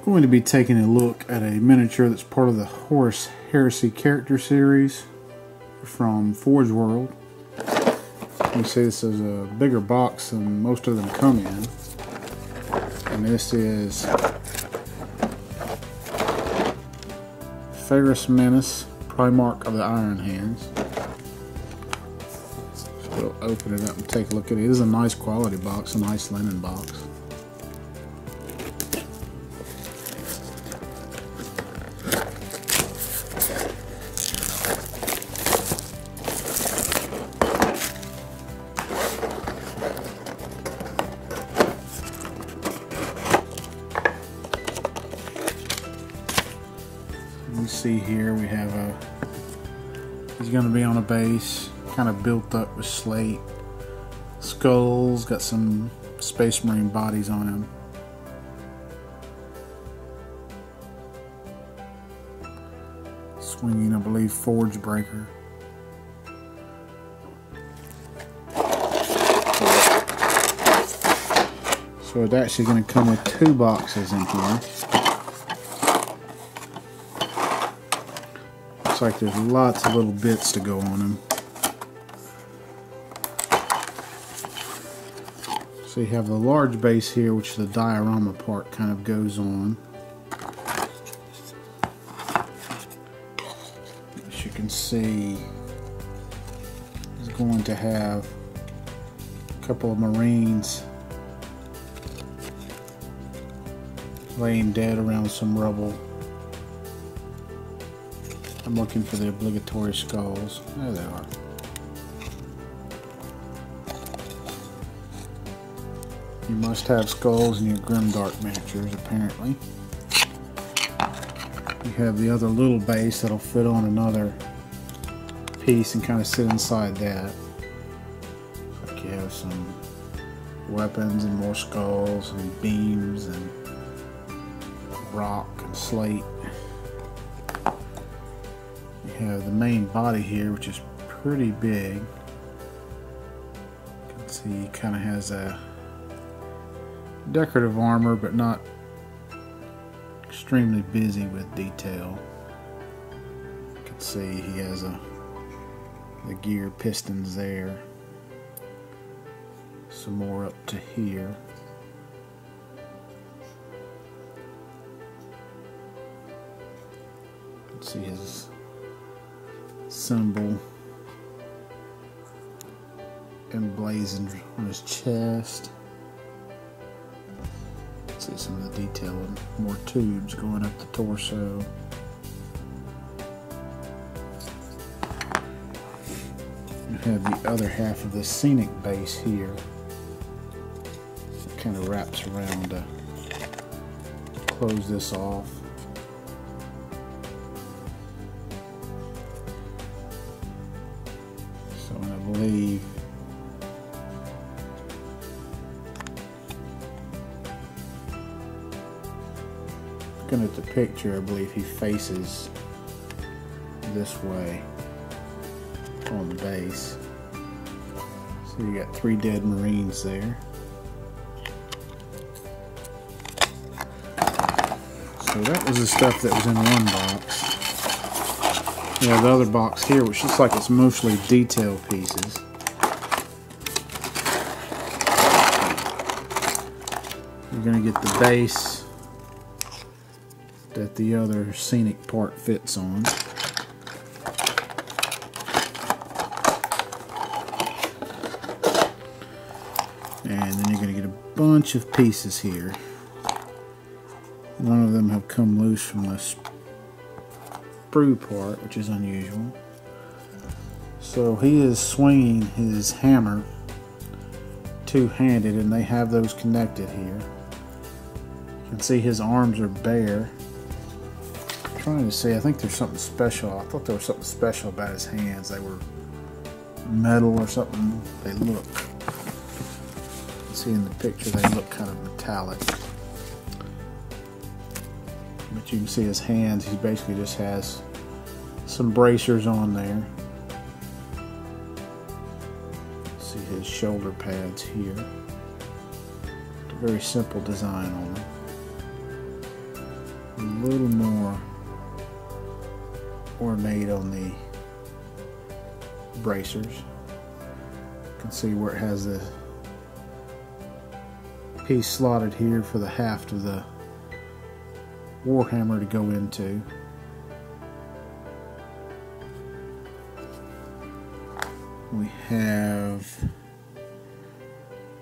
Going to be taking a look at a miniature that's part of the Horus Heresy character series from Forge World. You can see this is a bigger box than most of them come in. And this is Ferrus Manus, Primarch of the Iron Hands. So we'll open it up and take a look at it. It is a nice quality box, a nice linen box. You see here we have he's going to be on a base, kind of built up with slate, skulls, got some Space Marine bodies on him. Swinging, I believe, Forge Breaker. So it's actually going to come with 2 boxes in here. Looks like there's lots of little bits to go on them. So you have the large base here, which the diorama part kind of goes on. As you can see, it's going to have a couple of Marines laying dead around some rubble. I'm looking for the obligatory skulls. There they are. You must have skulls in your Grimdark miniatures, apparently. You have the other little base that'll fit on another piece and kind of sit inside that. Like you have some weapons and more skulls and beams and rock and slate. You have the main body here, which is pretty big. You can see he kind of has a decorative armor, but not extremely busy with detail. You can see he has the gear pistons there. Some more up to here. You can see his symbol emblazoned on his chest. See some of the detail and more tubes going up the torso. You have the other half of the scenic base here. It kind of wraps around to close this off. So I believe looking at the picture, I believe he faces this way on the base. So you got 3 dead Marines there. So that was the stuff that was in one box. You have the other box here, which looks like it's mostly detail pieces. You're going to get the base that the other scenic part fits on. And then you're going to get a bunch of pieces here. None of them have come loose from the sprue part, which is unusual. So he is swinging his hammer two-handed, and they have those connected here. You can see his arms are bare. I'm trying to see, I think there's something special. I thought there was something special about his hands. They were metal or something. They look, you can see in the picture, they look kind of metallic. But you can see his hands, he basically just has some bracers on there. See his shoulder pads here. A very simple design on them. little more ornate on the bracers. You can see where it has the piece slotted here for the haft of the warhammer to go into. We have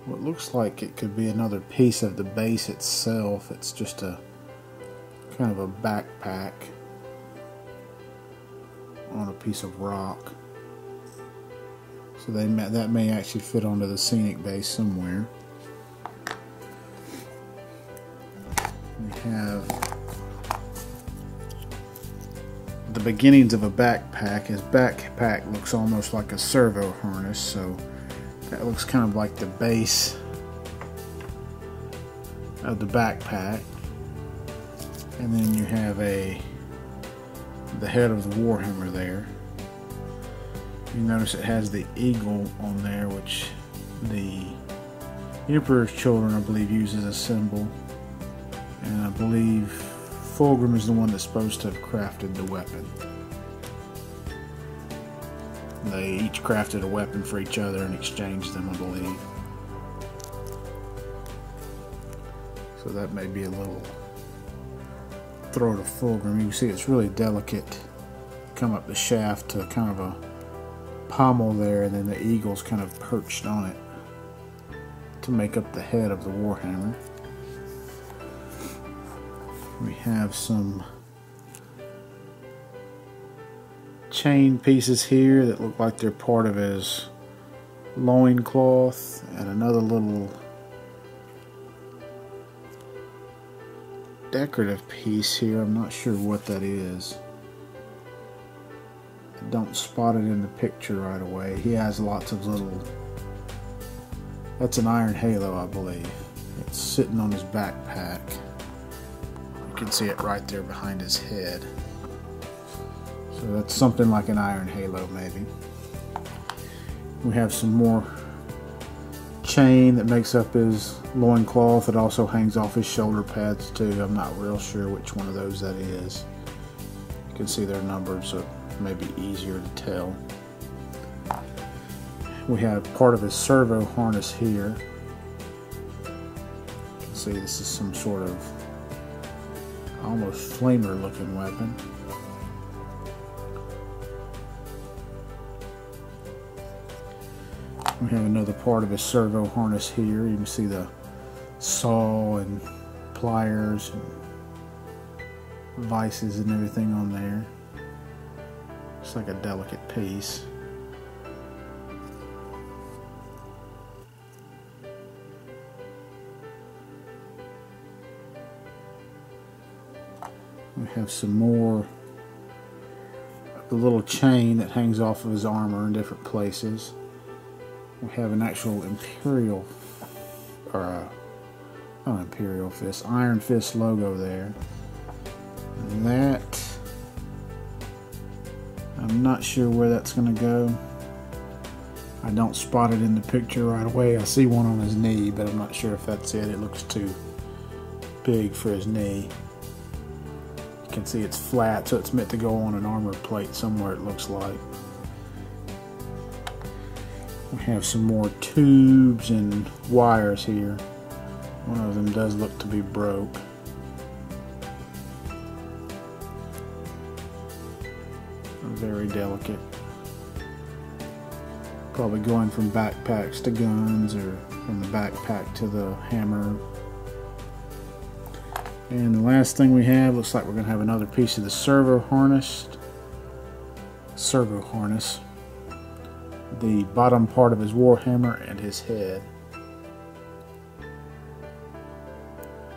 what looks like it could be another piece of the base itself. It's just a kind of a backpack on a piece of rock. So that may actually fit onto the scenic base somewhere. We have the beginnings of a backpack. His backpack looks almost like a servo harness, so that looks kind of like the base of the backpack. And then you have the head of the warhammer there. You notice it has the eagle on there, which the Emperor's Children, I believe, uses a symbol. And I believe Fulgrim is the one that's supposed to have crafted the weapon. They each crafted a weapon for each other and exchanged them, I believe. So that may be a little throw to Fulgrim. You can see it's really delicate. Come up the shaft to kind of a pommel there, and then the eagle's kind of perched on it to make up the head of the warhammer. We have some chain pieces here that look like they're part of his loincloth, and another little decorative piece here. I'm not sure what that is. I don't spot it in the picture right away. He has lots of little... That's an iron halo, I believe. It's sitting on his backpack. You can see it right there behind his head. So that's something like an iron halo, maybe. We have some more chain that makes up his loincloth. It also hangs off his shoulder pads too. I'm not real sure which one of those that is. You can see they're numbered, so it may be easier to tell. We have part of his servo harness here. You can see this is some sort of almost flamer looking weapon. We have another part of his servo harness here. You can see the saw and pliers and vices and everything on there. It's like a delicate piece. We have some more of the little chain that hangs off of his armor in different places. We have an actual Imperial, or not Imperial Fist, Iron Fist logo there. And that, I'm not sure where that's going to go. I don't spot it in the picture right away. I see one on his knee, but I'm not sure if that's it. It looks too big for his knee. You can see it's flat, so it's meant to go on an armor plate somewhere, it looks like. We have some more tubes and wires here. One of them does look to be broke. Very delicate. Probably going from backpacks to guns, or from the backpack to the hammer. And the last thing we have, looks like we're going to have another piece of the servo harness. The bottom part of his warhammer and his head. You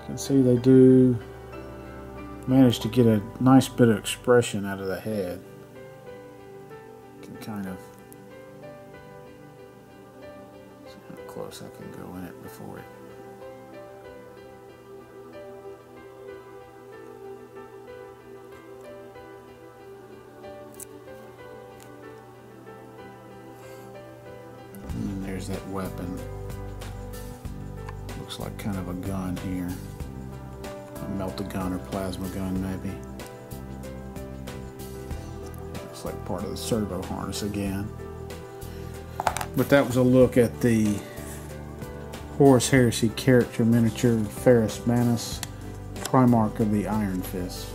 can see they do manage to get a nice bit of expression out of the head. You can kind of see how close I can go in it before it. There's that weapon. Looks like kind of a gun here. Melt a gun or plasma gun, maybe. Looks like part of the servo harness again. But that was a look at the Horus Heresy character miniature Ferrus Manus, Primarch of the Iron Fist.